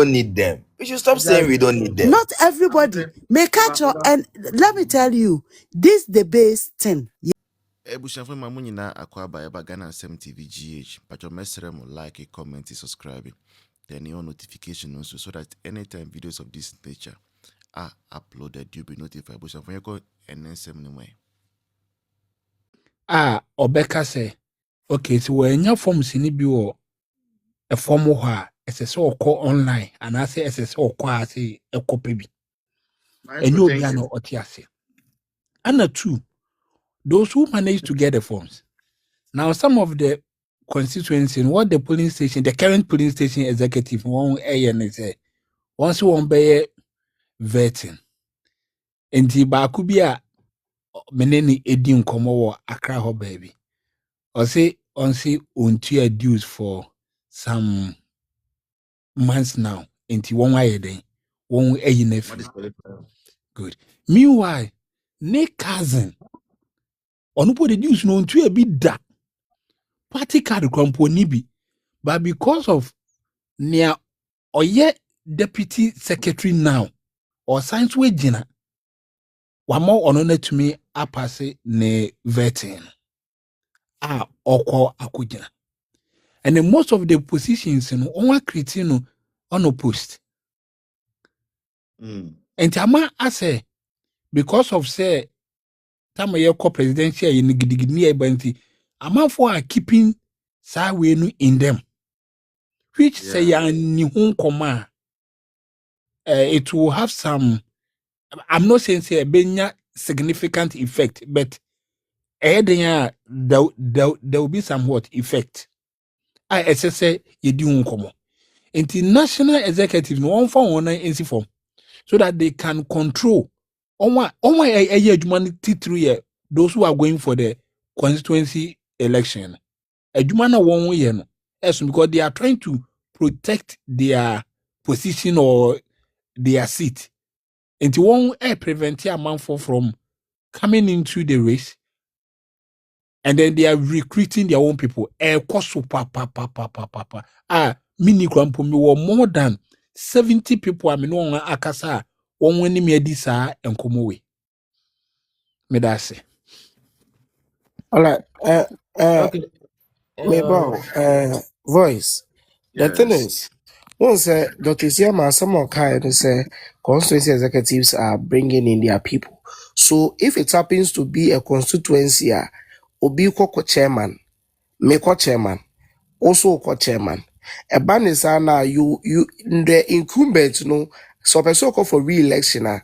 don't need them. We should stop saying we don't need them. Not everybody. May catch up, and let me tell you, this the base thing. Ebushafo mamunyi na akwaba eba Ghana 7 TV GH. But your message like, comment, subscribe, then your notification also, so that anytime videos of this nature are uploaded, you'll be notified. Ebushafo yako NSM anyway. Obeka say, okay, so when your form sinibi a form of her, SSO call online, and I say SSO call say a copy. And you'll be an otiase. And the two, those who manage to get the forms. Now, some of the constituency, what the polling station, the current polling station executive, one say, once you won't be vetting. And the Bakubia meneni edim komo Accra ho baby. Or say on untia dues for some months now. Enti one way then one good. Meanwhile, ne cousin onupo the dues no untia be da party card crumpo nibi, but because of near or yet deputy secretary now or science wagina. One more on to me apase ne vetting. Oko akujina. And then most of the positions on creating on a post. And Tama I say because of say Tama yako presidential in Gidigini Banti, Ama for keeping Sawenu in them. Which say ya nihun koma. It will have some, I'm not saying say a significant effect, but there will be somewhat effect. I say you do uncommon. International executive no one for one NC form so that they can control on humanity through those who are going for the constituency election. Ejumana one way no. Yes, because they are trying to protect their position or their seat. And one prevent a man from coming into the race. And then they are recruiting their own people. Mini Crampo, me were more than 70 people. I mean, on Akasa, one when me disa and come away. Me that say. All right. Okay. Voice. The thing is, once Dr. Siama, someone kind say constituency executives are bringing in their people. So if it happens to be a constituency, Obi ko chairman, me ko chairman, also ko chairman. A ban is you the incumbent so person call for re-election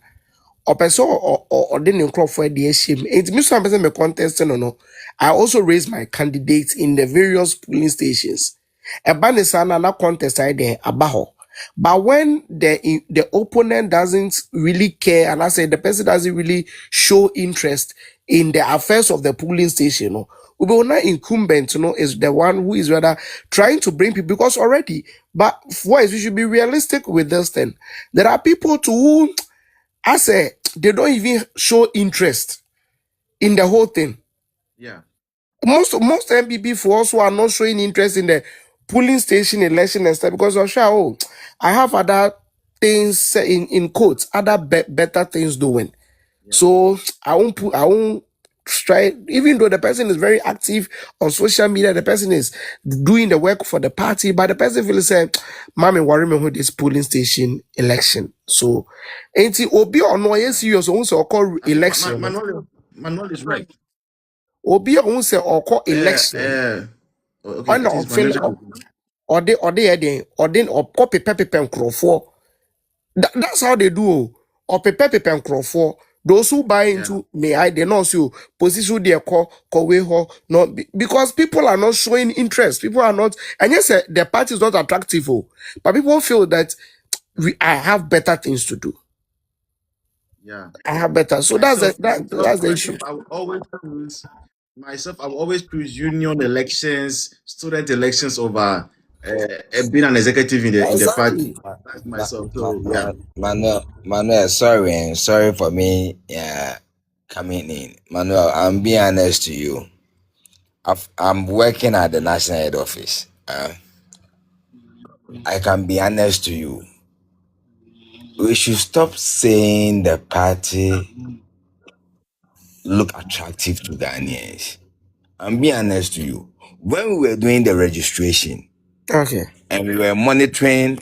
or person or didn't crop for the shame. It means some person me contest no. I also raise my candidates in the various polling stations. A ban is na contest I there abaho. But when the opponent doesn't really care, and I say the person doesn't really show interest in the affairs of the polling station, Ubona incumbent, is the one who is rather trying to bring people because already, but we should be realistic with this thing. There are people to whom I say they don't even show interest in the whole thing. Yeah. Most NPP for us who are not showing interest in the polling station election and stuff because I have other things in quotes, other better things doing. Yeah. So I won't try, even though the person is very active on social media, the person is doing the work for the party, but the person will say, Mommy, worry me with this polling station election. So, ain't it Obi or no, yes, serious, also call election. Manuel is right. Obi or say or call election. Okay, or copy pepe and crowfor. That's how they do. Or pepe and crowfor. Those who buy into they not see position their call way not because people are not showing interest. People are not, and yes, the party is not attractive, but people feel that I have better things to do. Yeah, I have better. So that's the issue. I will always choose union elections, student elections over being an executive in the party. That's myself. So yeah. Manuel, sorry for me coming in. Manuel, I'm being honest to you. I'm working at the national head office. I can be honest to you. we should stop saying the party look attractive to Ghanaians. I'm being honest to you. When we were doing the registration Okay. and we were monitoring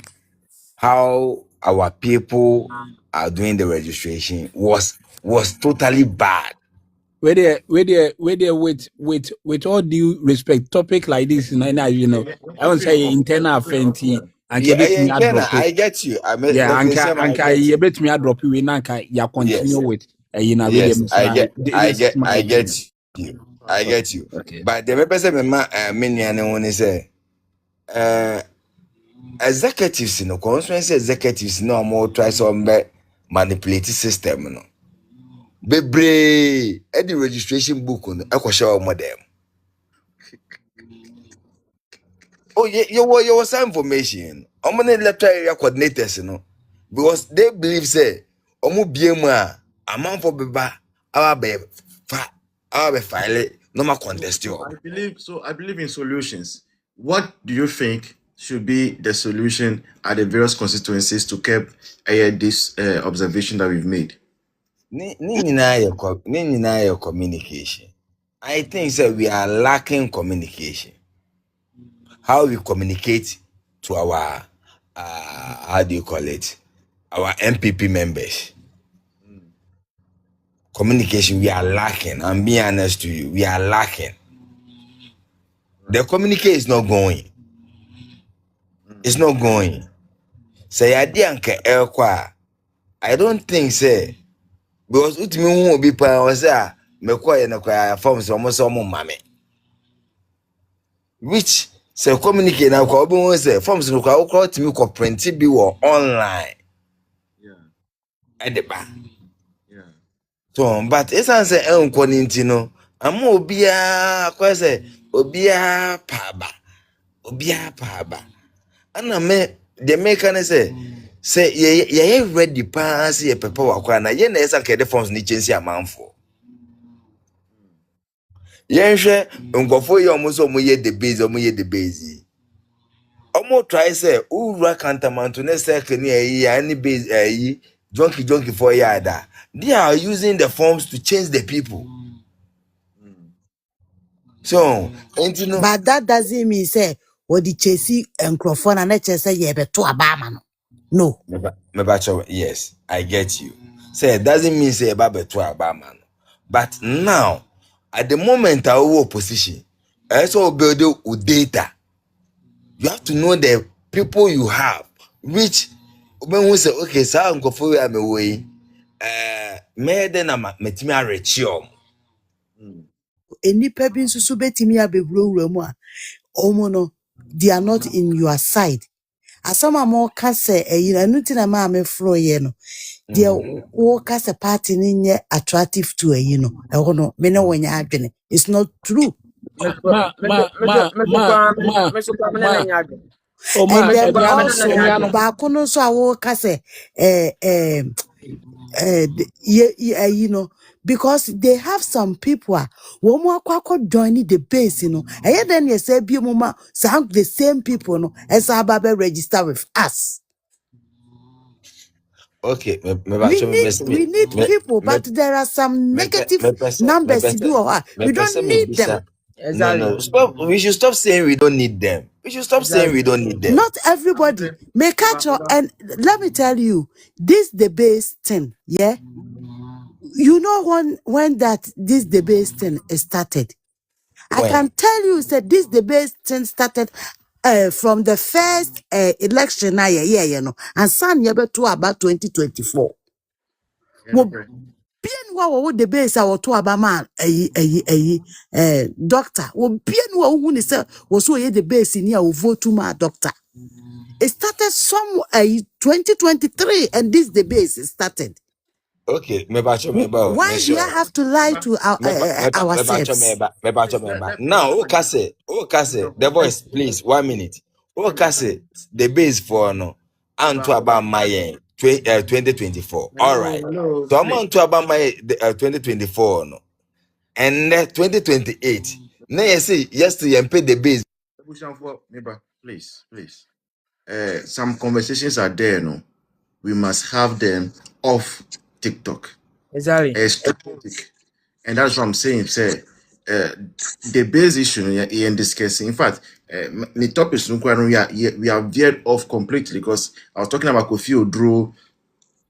how our people are doing the registration was totally bad. With all due respect, topic like this, I won't say internal affinity and Yeah, keep me a Kenna, drop it. I get you. I mean, Yeah, Dr. Siam, I anka get you you. bet me a drop you in anka ya continue Yes, with with yes, them. I get you. I get you. Okay. But the person me say executives, constituency executives, more try some manipulate system, Bebre, the registration book on show them. Oh, yeah, you was some information. I'm gonna electoral area coordinators, because they believe say, Omu BMA, a man for Beba, our be file, no more contest you. I believe in solutions. What do you think should be the solution at the various constituencies to keep this observation that we've made? Ni nyinaa yɛ communication. I think that we are lacking communication. How we communicate to our how do you call it? Our NPP members. Communication, we are lacking. I'm being honest to you. We are lacking. The communication is not going. It's not going. Say anka elkwa. I don't think say because utimi hu obi pa o say mekwa ye no kwa form so mo mame. Which say communicate na kwa obi say forms no kwa okra timi ko print bi wo online. Yeah. Edeba. Yeah. So but esan say enko ni ntino ama obia kwa say obia pa ba. Ana me the make can say ye ready pa say ye pepa wakwa na ye na esa ke the forms ni chensi amanfo. Ye hwe nkofo ye omo so omo ye the base. Omo try say ura kantamanto ne say ke ni any base junkie for yada. They are using the forms to change the people. So, and you know, But that doesn't mean say what the chasing and crofon and let say yeah to a barman. No. yes, I get you. Say it doesn't mean say about to a man. But now, at the moment our opposition, also build with data. You have to know the people you have, which when we say okay, so I'm going for me way. Me then I'm metimi arechiom. Any pebin susu betimi abewura mu a omo no they are not in your side. Asama mo ka say anu ti na ma me fro ye no. They wo ka say party ni nye attractive to no. E no me no wonya adwene. It's not true. Ma, And then also Omiano. baako no so a wo ka say because they have some people who are joining the base, and then you say, sound the same people, as Ababe register with us. Okay, We need people, but there are some negative numbers to do. We don't need them. No. Stop. We should stop saying we don't need them. We should stop saying we don't need them. Not everybody may catch on, and let me tell you, this the base thing, yeah. You know when this debate thing started, I When? can tell you that this debate thing started from the first election and san to about 2024. Well, bien wa debate I to about man doctor. Well, bien wa who say was so ye debate in here vote to my doctor. It started some 2023 and this debate started. Okay, me bacho me ba me Why do I sure. have to lie to Me bacho me ourselves? ba me bacho me ba. Now, Okase, the voice, please, 1 minute. Okase, the base for no, and to about my 2024. All right. So I'm on to about my 2024 no, and 2028. Now you see, yesterday and pay the base. Please. Some conversations are there, no. we must have them off TikTok. Exactly. Strategic. And that's what I'm saying. Say, the base issue in discussing. In fact, the topic we are veered off completely because I was talking about Kofi Oduro,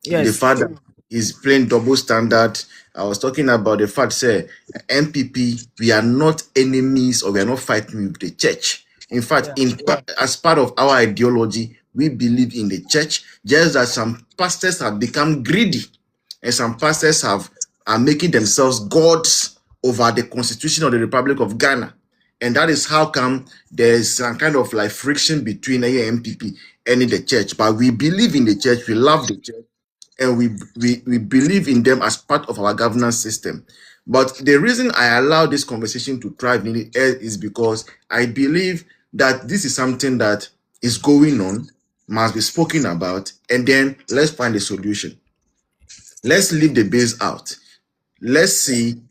the Yes. fact that he's playing double standard. I was talking about the fact, say, NPP, we are not enemies or we are not fighting with the church. In fact, as part of our ideology, we believe in the church, just that some pastors have become greedy and some pastors are making themselves gods over the Constitution of the Republic of Ghana. And that is how come there's some kind of like friction between NPP and the church. But we believe in the church, we love the church, and we believe in them as part of our governance system. But the reason I allow this conversation to thrive in the air is because I believe that this is something that is going on, must be spoken about, and then let's find a solution. Let's leave the base out. Let's see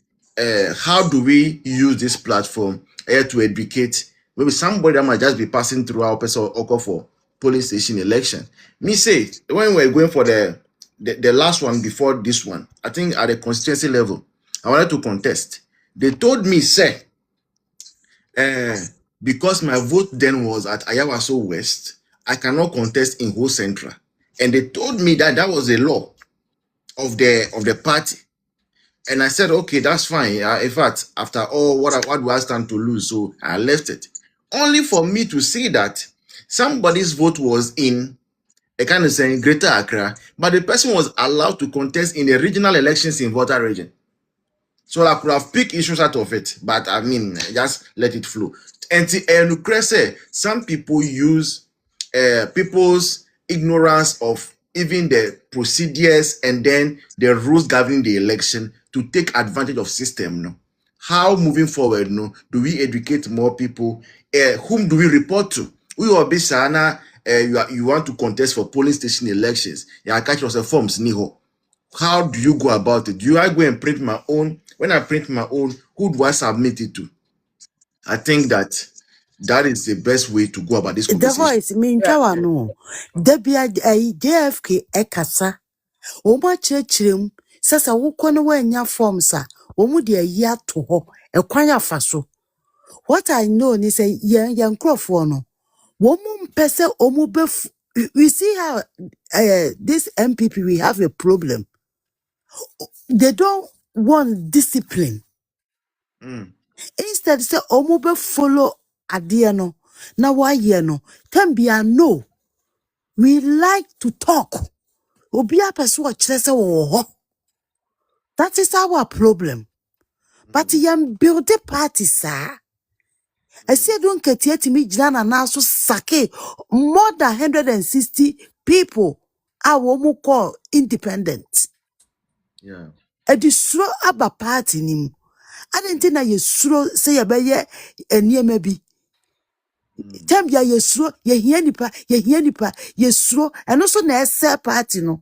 how do we use this platform to educate maybe somebody that might just be passing through our person or call for polling station election. Me say when we're going for the last one before this one, I think at the constituency level, I wanted to contest. They told me, say, because my vote then was at Ayawaso West, I cannot contest in whole central. And they told me that that was a law of the party. And I said, okay, that's fine. In fact, after all, what do I stand to lose? So I left it. Only for me to see that somebody's vote was in a kind of saying Greater Accra, but the person was allowed to contest in the regional elections in Volta region. So I could have picked issues out of it, but I mean, just let it flow. And some people use people's ignorance of even the procedures and then the rules governing the election to take advantage of system. No, how moving forward? No, do we educate more people? Whom do we report to? We will be sana. You want to contest for polling station elections? Yeah, catch yourself forms niho. How do you go about it? Do I go and print my own? When I print my own, who do I submit it to? I think that is the best way to go about this The conversation. voice mean no. Debia JFK ekasa. Oma chirem sasa wukwana wenya forms a omu de ayi to ho ekwan afa so. What I know is say yan crofo no. Womu mpese omu we see how this MPP we have a problem. They don't want discipline. Instead say omu be follow adie no na wa ye no can be a no. We like to talk. Obi apeso o kire se wo ho. That is our problem. But yam build a party, sir. I said, don't get yet me jana now so sake more than 160 people are womu call independent. Yeah. A distro aba party nim. I didn't think that you slow say a baye and near maybe. Tambia ye slow, ye hienipa, ye slow, and also na sell party no.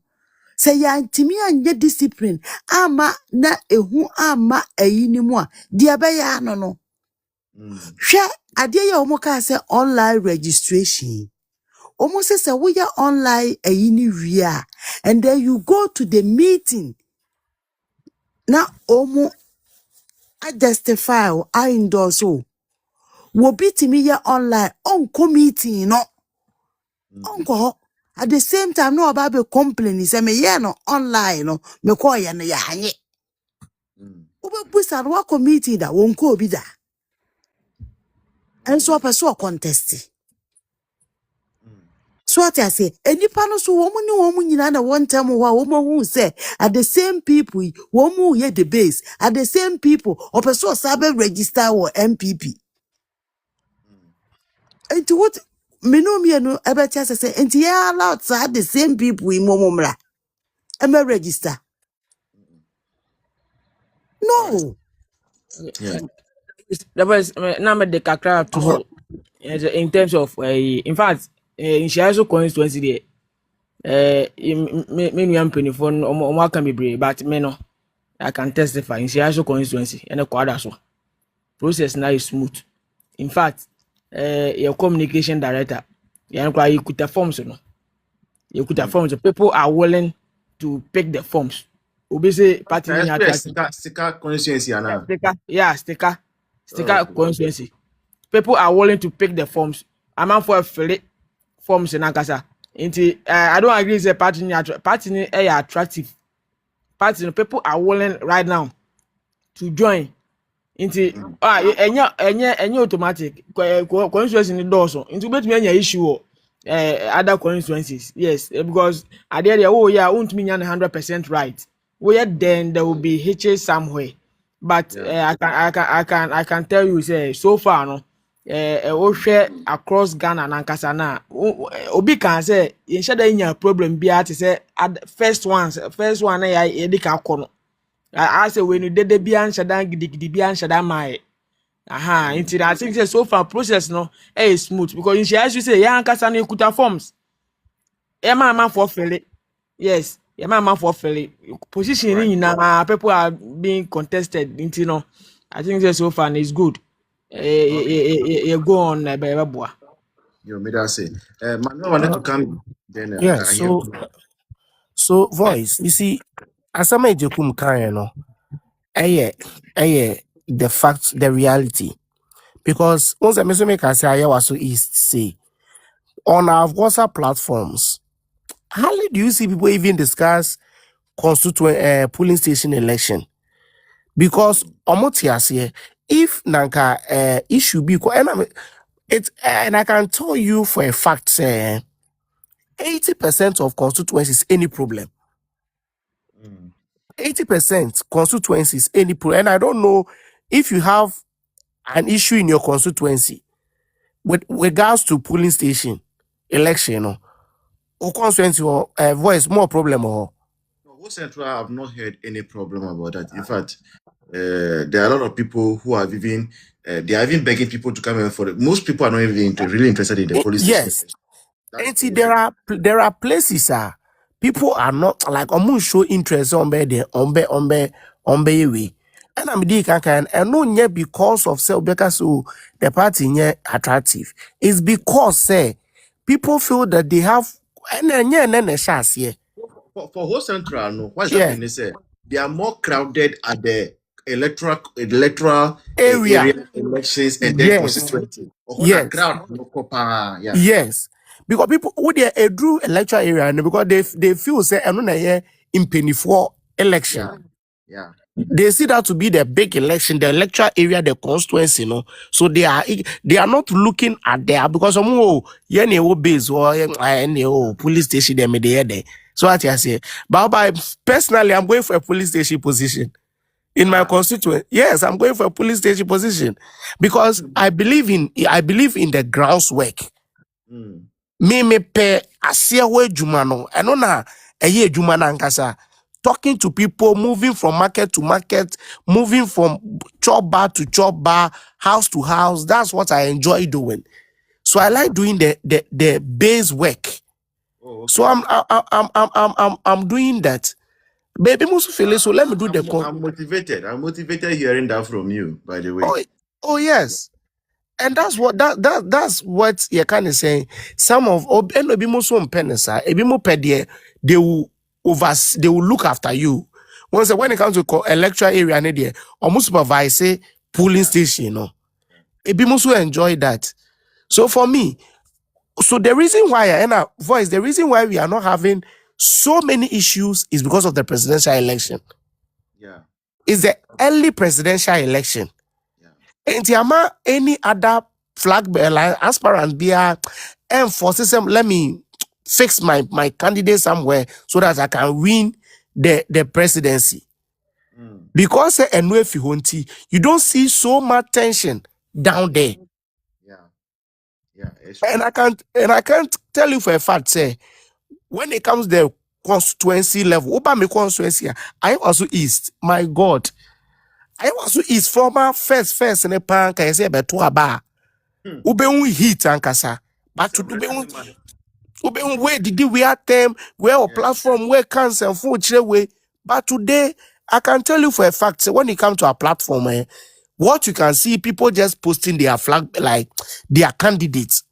Say ya intimi anye discipline ama na ehu ama eyini mu a dia be ya no no hwe ade ya omo ka say online registration omo say we ya online eyini wi a and then you go to the meeting na omo I justify or I endorse o wo bitimi ya online on committee no onko at the same time no about be complain say me ye no online no me call ye no ya anye ube busa no committee da wonko obi da enso person contest so what I say enipa no so womu nyina na one time wa womu hu say at the same people womu ye the base at the same people or person sabe register or MPP and what me no ebe tia say enti ya allowed to at the same people in momomra e me register no. Yeah. That was now the kakra to so in terms of in fact in Shiaso constituency there me nua mpanifo no omo aka me bre but me no I can testify in Shiaso constituency and a kwada so process now is smooth. In fact your communication director you kuta forms no You could have forms. People are willing to pick the forms. Obviously, party in attractive. Sticker constituency, Anna. Sticker constituency. People are willing to pick the forms. I'm out for a fill forms in Ankasa. I don't agree. Say party in attractive. Party people are willing right now to join. Any automatic constituency in the door. Into bet me any issue. Other constituencies, yes, because at the end, oh yeah, won't mean 100% right. Where then there will be hitches somewhere, but I can tell you, say so far no, share across Ghana and Ankasana. Obi can say instead of problem be at say first one I say when you did the bian shadan gidi bian shadan my. Aha, until I think so far process no smooth because in she as you say yeah ankasa no ekuta forms. Man for fairly. Yes, man for fairly. Position in people are being contested into no. I think so far is good. You go on boy. You made us say. Manuel wanted to come. Then Yeah, I hear. so voice, you see, as I made Jekum Kayano, the fact, the reality. Because once I make I say I was so east say on our WhatsApp platforms, hardly do you see people even discuss constituent polling station election. Because omotias here, if nanka issue be and I can tell you for a fact, say 80% of constituencies any problem. 80% constituencies any problem. And I don't know if you have an issue in your constituency with regards to polling station election, or constituency or voice more problem or. Whole Central, I've not heard any problem about that. In fact, there are a lot of people who are even they are even begging people to come in for it. Most people are not even really interested in the police station. Yes. And see, there are places people are not like show interest on be way. And I'm can and no yet because of self because the party yet attractive. It's because say people feel that they have and then a chance here. For whole Central, no, what's happening is they are more crowded at the electoral area elections and then constituency. Yes. Crowd, no, yeah. Yes. Because people who they drew electoral area and because they feel say and in penny for election. Yeah. They see that to be the big election, the electoral area, the constituency, So they are not looking at there because base or police station there. So what I say. But personally, I'm going for a police station position. In my constituent, yes, I'm going for a police station position because I believe in the groundwork. Me pe asiawe jumano. I know na eye jumana ankasa. Talking to people, moving from market to market, moving from chop bar to chop bar, house to house. That's what I enjoy doing. So I like doing the base work. Oh, okay. So I'm doing that. Baby, most feel so let me do I'm motivated. I'm motivated hearing that from you, by the way. Oh yes. And that's what you kind of saying. Some of they will look after you. Once when it comes to electoral area, almost supervise say polling station, Ebimusu enjoy that. So for me, so the reason why the reason why we are not having so many issues is because of the presidential election. Yeah. It's the early presidential election. And any other flag aspirant be enforce system. Let me fix my candidate somewhere so that I can win the presidency. Because you don't see so much tension down there. Yeah. And I can't tell you for a fact, say when it comes to the constituency level, Obama constituency, I also East. My God. I also is former first in a pank. I say about 2 bar. Ube heat ankasa. But to ube where did we have them? Where a platform where cancer and way. But today I can tell you for a fact. So when it comes to a platform, what you can see people just posting their flag like their candidates.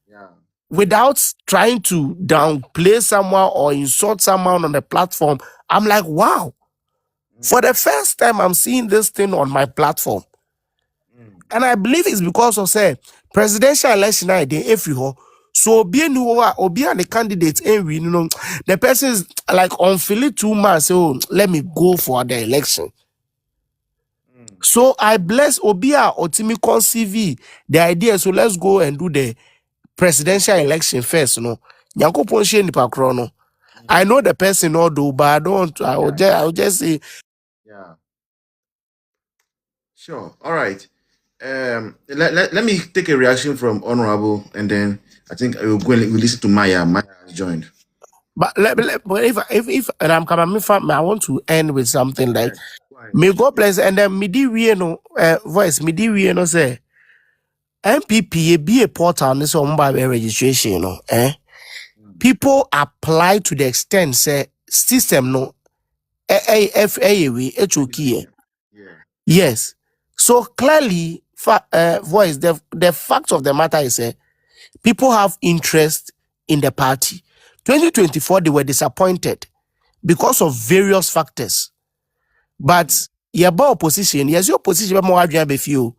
Yeah. without trying to downplay someone or insult someone on the platform, I'm like, wow. For the first time, I'm seeing this thing on my platform. And I believe it's because of, say, presidential election, if you so being or be the candidate, the person is like on Philly 2 months, so let me go for the election. So I bless Obia Otimikon CV the idea. So let's go and do the presidential election first. Nyanko Ponshe Nipa Krono. I know the person all do, but I don't. I'll just say. Yeah. Sure. All right. Let me take a reaction from Honorable, and then I think I will go and we'll listen to Maya. Maya has joined. But but if and I'm coming from, I want to end with something like, may God bless, and then midi we no voice midi we no say NPP be a portal this on by registration people apply to the extent say system no HOK. Yes. So clearly voice the fact of the matter is people have interest in the party. 2024 they were disappointed because of various factors. But your opposition, yes, your opposition more adrian be few.